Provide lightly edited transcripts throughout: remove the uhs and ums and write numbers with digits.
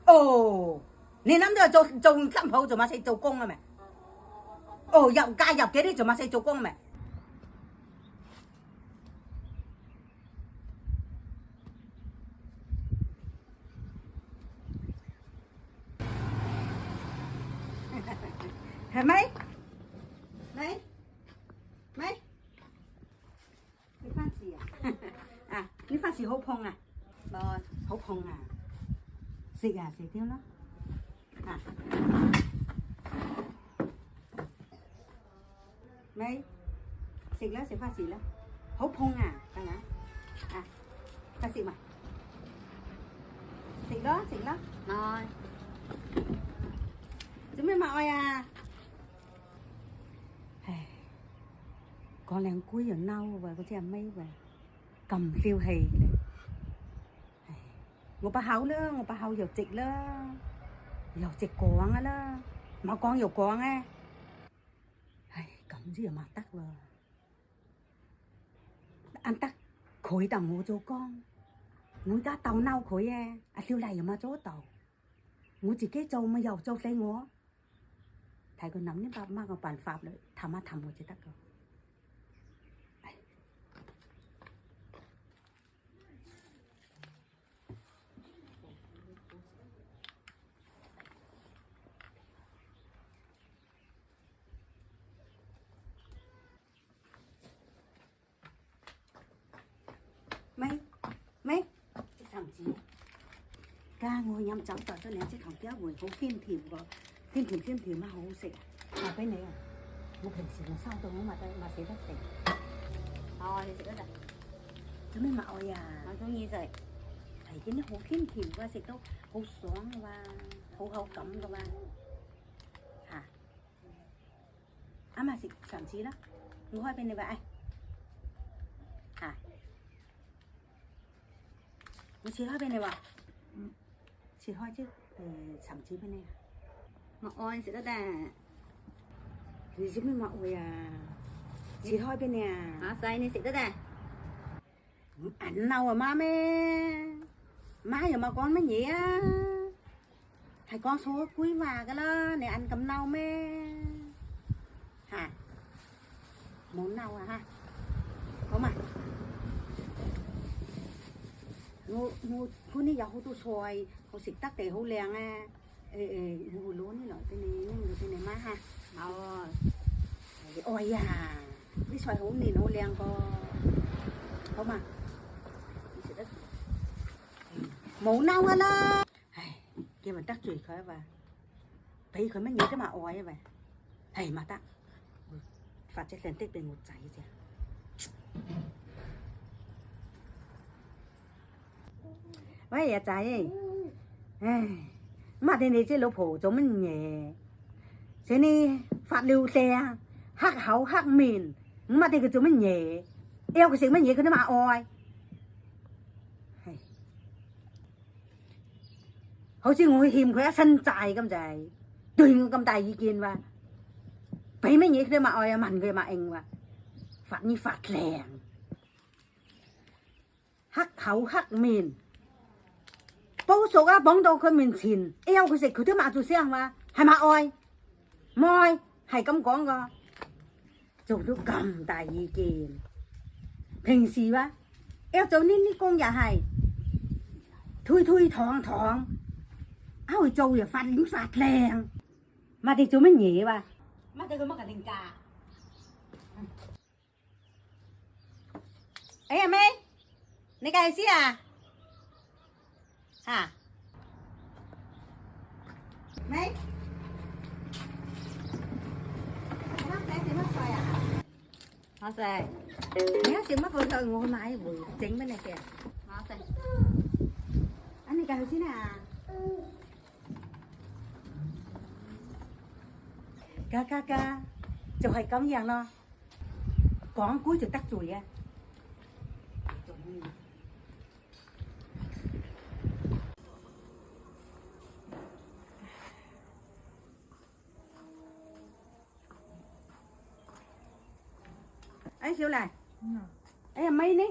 Ồ,你諗到做心抱做乜死做工啊咪？哦，入介入嘅啲做乜死做工咪？係咪？咪咪，你番薯啊？啊，呢番薯好碰啊！rồi，好碰啊！食啊，食添咯。啊，咪食啦，食番薯啦，好碰啊！係咪？啊，番薯嘛，食咯，食咯。rồi，做咩默愛啊？Con đang cuối giờ nâu và có che mấy và cầm phiêu hì này. Ngô bà hậu nữa, ngô bà hậu dầu chịch đó. Dầu chịch quán á đó. Mà con dầu quán á. Cầm gì mà tắc vào. Anh tắc khối tàu ngô cho con. Ngô ta tàu nâu khối á. À phiêu lại mà chỗ tàu. Ngô chỉ cái châu mà dầu châu xây ngô. Thầy còn nắm đến bà mà còn bản pháp đấy. Thầm mà thầm ngô chỉ tắc rồi. Mấy thằng gì ca ngồi nhắm cháu tao cho nên chiếc thằng kéo buổi có phim thìm mà hổ xịt mà cái này một hình xịt là sao tôi muốn mà sẽ rất xịt thôi thì xịt đó là chứ mấy mạo à nó giống như vậy thấy cái nó hổ phim thìm qua xịt đâu hổ xoắn và hổ cẩm các bạn hả mà xịt thằng gì đó ngồi hai bên này vậy hả chị hoa bên này bảo chị hoa chứ sắm chí bên này mà oi sẽ rất là gì chứ mới mạo rồi à chị hoa bên này à say này sẽ rất là ảnh nào mà má giờ mà con mới nhỉ á hay con số quý mà cái đó này ăn cầm nâu mê hả món nào à ha có mà ngô phun này giờ hô tu xoài hô xịt tắc để hô lèng à ngô lúa này loại cái này má ha ôi à cái xoài hô này hô lèng có mà màu nâu hết đó kia mình tắc chùi khởi và thấy khởi mấy nghĩ cái mà oi vậy hay mà tắc phạt chết lên tết bên một trái chứ vậy à trái mà thế này chứ lỗ phổ giống mình nhẹ thế này phạt lưu xe hắc hậu hắc mìn mà thì cái chúng mình nhẹ eo cái sự mình nhẹ cái nó mà oi hầu như ngồi hiểm khỏe sân chạy cầm chạy tùy người cầm tay ý kiến và phải mấy nhẹ cái mà oi mặn người mà anh và phạt như phạt lèng hắc hậu hắc mìn bố số á bóng đâu khơi mình xìn eo cái gì cứ thứ mà chú xem mà hay mà oi môi hay cấm con go chú nó cầm tay gì kì hình gì ba eo cháu nín con nhà hay thui thòng áo châu giờ phạt lính phạt lèng mà thì chú mới nhỉ ba mà tôi mất cả tình cả ấy em ấy này cái gì à hả mấy mất xoài à họ xoài nhớ xin mất rồi ngồi mãi buổi chính bên này kìa họ xoài anh này cái gì nè ca chụp hay cắm vàng lo con cuối chụp tắt chùi à ấy siêu này ấy là mấy ní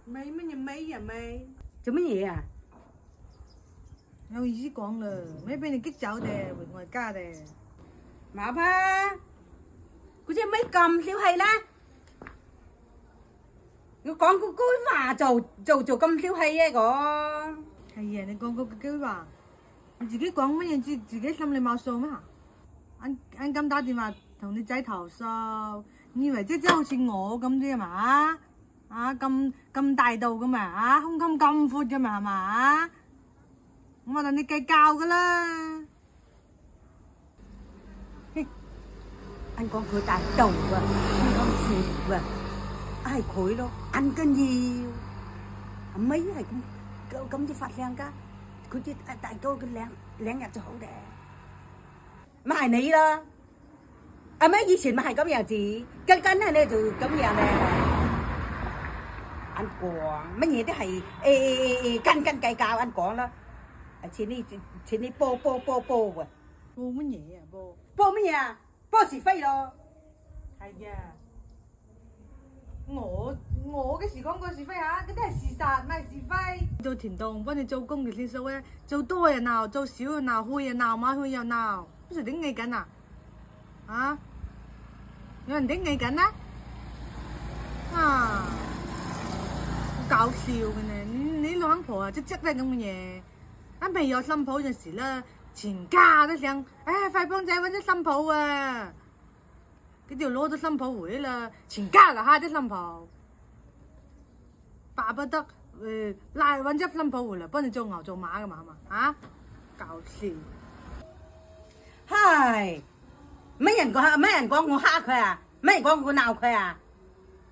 mấy nhà mấy chú mấy gì à 有意思講啦，咪俾你激走嘅，回外家嘅。麻煩，嗰隻咪咁小氣啦！我講個句話就咁小氣嘅我。係啊，你講嗰句話，你自己講乜嘢自己心裏冇數咩？啱咁打電話同你仔投訴，你以為即好似我咁啫嘛？啊咁大度噶嘛？啊胸襟咁闊噶嘛係嘛？我話你計較噶啦。anh con佢大đầu à, anh con phù à, ai khối đâu, ăn cái nhiều, mấy này cũng chỉ phạt leng cả, cứ chỉ tại câu cái leng nhặt cho hậu đẻ, mà hay nấy đó, à mấy以前mà hay có nhà gì, cái này này từ cái nhà này, anh còn mấy gì thế hay canh cày cao anh còn đó, trên đi po à, 播乜嘢啊播？播乜嘢啊？播是非咯。係啊，我嘅時講過是非嚇，嗰啲係事實，唔係是非。做田洞幫你做工嘅先數咧，做多又鬧，做少又鬧，去又鬧，買去又鬧，嗰時頂你緊啊？啊？有人頂你緊啊？啊！好搞笑嘅呢，你兩婆啊，即都係咁嘅嘢。啱未有新抱嗰陣時咧。全家都想，快幫仔揾啲新抱啊！佢哋攞咗新抱回啦，全家就蝦啲新抱，巴不得揾隻新抱回嚟幫你做牛做馬噶嘛，係嘛？啊，搞笑！係，乜人講我蝦佢啊？乜人講我鬧佢啊？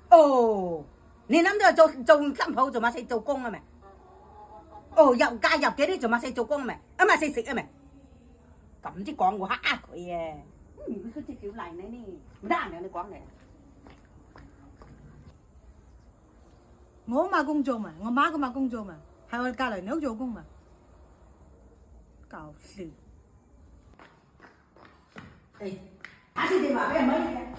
哦，你諗到做新抱做乜死做工啊？咪？哦，又嫁入嘅啲做乜死做工啊？咪？啊咪死食啊？咪？咁即講我蝦佢啊！佢隻小麗呢？唔得閒你講嚟。我媽工作嘛，我媽個媽工作嘛，係我隔離屋做工嘛，搞笑！誒，打次電話俾人妹。